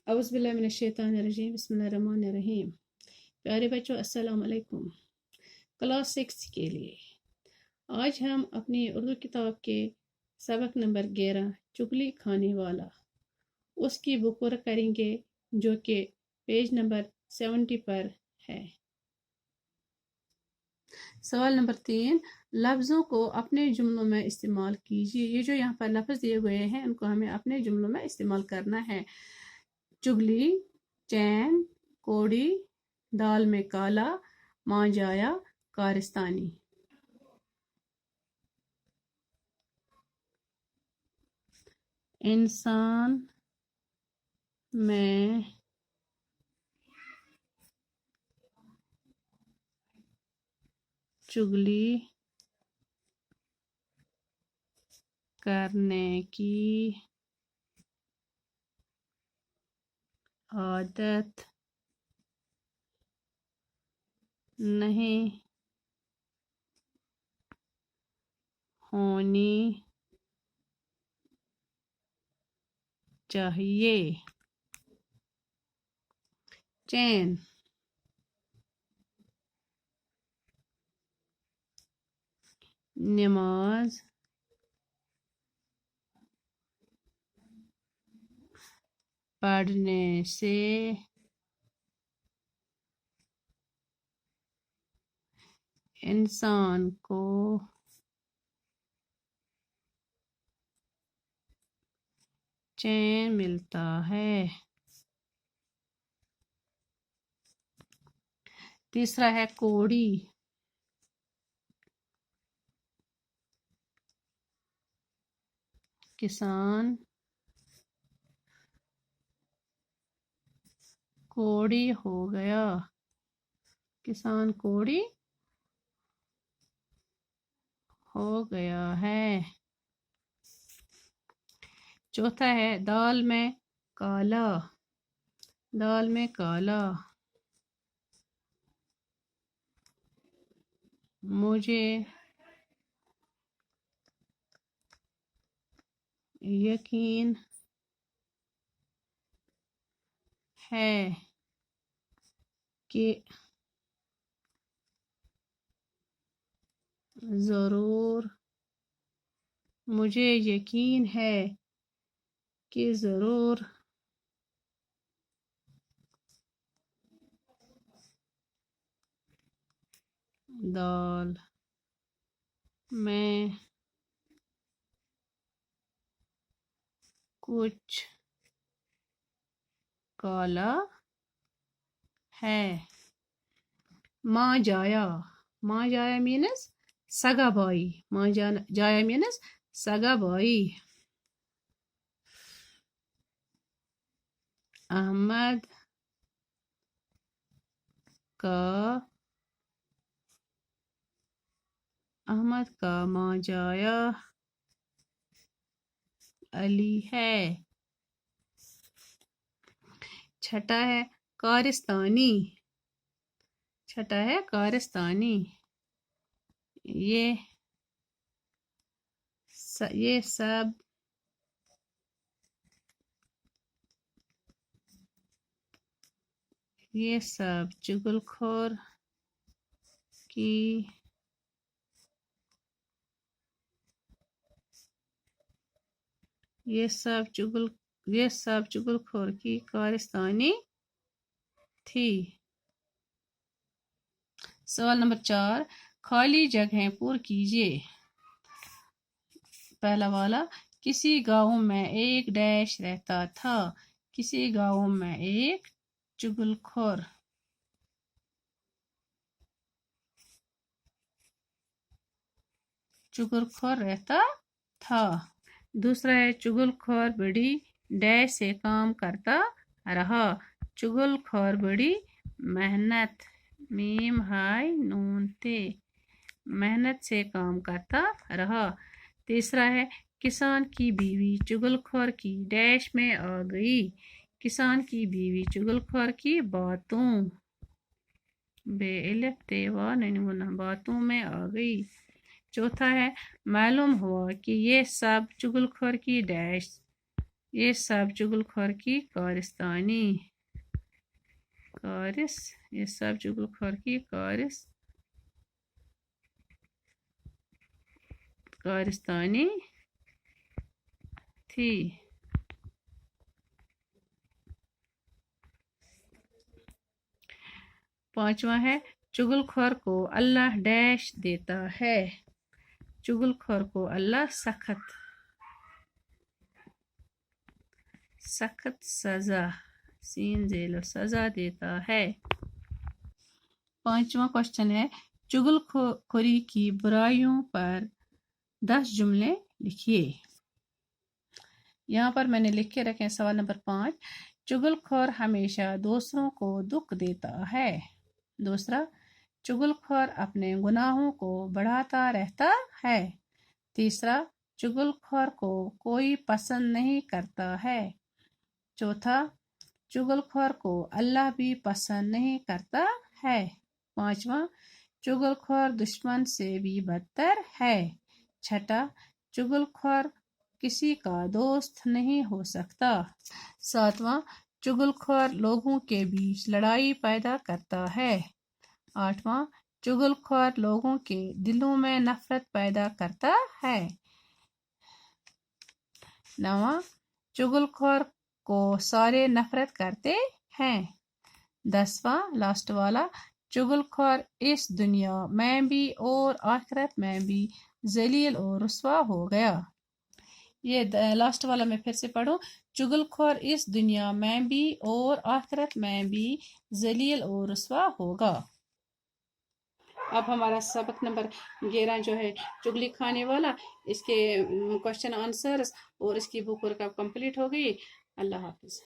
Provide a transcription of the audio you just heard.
औज़ुबिल्लाहिमिनश्शैतानिर्रजीम बिस्मिल्लाहिर्रहमानिर्रहीम। प्यारे बच्चों अस्सलाम वालेकुम। क्लास 6 के लिए आज हम अपनी उर्दू किताब के सबक नंबर 11 चुगली खाने वाला उसकी बुक वर्क करेंगे, जो कि पेज नंबर 70 पर है। सवाल नंबर 3, लफ्ज़ों को अपने जुमलों में इस्तेमाल कीजिए। ये जो यहाँ पर लफ्ज़ दिए हुए हैं उनको हमें अपने जुमलों में इस्तेमाल करना है। चुगली, चैन, कोड़ी, दाल में काला, माँ जाया, कारिस्तानी। इंसान में चुगली करने की आदत नहीं होनी चाहिए। चैन, नमाज पढ़ने से इंसान को चैन मिलता है। तीसरा है कोड़ी। किसान कोड़ी हो गया। किसान कोड़ी हो गया है। चौथा है दाल में काला। दाल में काला, मुझे यकीन है कि ज़रूर, मुझे यकीन है कि ज़रूर दाल में कुछ काला है। माँ जाया। माँ जाया मीन्स सगा भाई। माँ जाया मीन्स सगा भाई। अहमद का माँ जाया अली है। छठा है कारिस्तानी। छठा है कारिस्तानी, ये सब चुगलखोर की ये सब चुगलखोर की कारिस्तानी थी। सवाल नंबर 4, खाली जगह पूर कीजिए। पहला वाला, किसी गांव में एक डैश रहता था। किसी गांव में एक चुगलखोर रहता था। दूसरा है चुगलखोर बड़ी डैश से काम करता रहा। चुगलखोर बड़ी मेहनत, मीम हाय नून ते, मेहनत से काम करता रहा। तीसरा है किसान की बीवी चुगलखोर की डैश में आ गई। किसान की बीवी चुगलखोर की बातों बातों में आ गई। चौथा है मालूम हुआ कि ये सब चुगलखोर की डैश یہ سب چغل خور کی کارستانی یہ سب چغل خور کی کارستانی تھی۔ 5واں ہے چغل خور کو اللہ ڈیش دیتا ہے۔ چغل خور کو اللہ سخت سزا سزا دیتا ہے۔ 5واں کوشچن ہے چغل خوری کی برائیوں پر 10 جملے لکھیے۔ یہاں پر میں نے لکھ کے رکھے سوال نمبر 5، چغل خور ہمیشہ دوسروں کو دکھ دیتا ہے۔ دوسرا، چغل خور اپنے گناہوں کو بڑھاتا رہتا ہے۔ تیسرا، چغل خور کو کوئی پسند نہیں کرتا ہے۔ چوتھا، چغل خور کو اللہ بھی پسند نہیں کرتا ہے۔ 5واں، چغل خور دشمن سے بھی بدتر ہے۔ 6، چغل خور کسی کا دوست نہیں ہو سکتا۔ 7واں، چغل خور لوگوں کے بیچ لڑائی پیدا کرتا ہے۔ 8واں، چغل خور لوگوں کے دلوں میں نفرت پیدا کرتا ہے۔ 9واں، چغل خور کو سارے نفرت کرتے ہیں۔ 10واں لاسٹ والا، چغل خور اس دنیا میں بھی اور آخرت میں بھی ذلیل اور رسوا ہو گیا۔ یہ لاسٹ والا میں پھر سے پڑھوں، چغل خور اس دنیا میں بھی اور آخرت میں بھی ذلیل اور رسوا ہوگا۔ اب ہمارا سبق نمبر 11 جو ہے چغلی کھانے والا، اس کے کوشچن آنسرز اور اس کی بک ورک اب کمپلیٹ ہو گئی۔ اللہ حافظ۔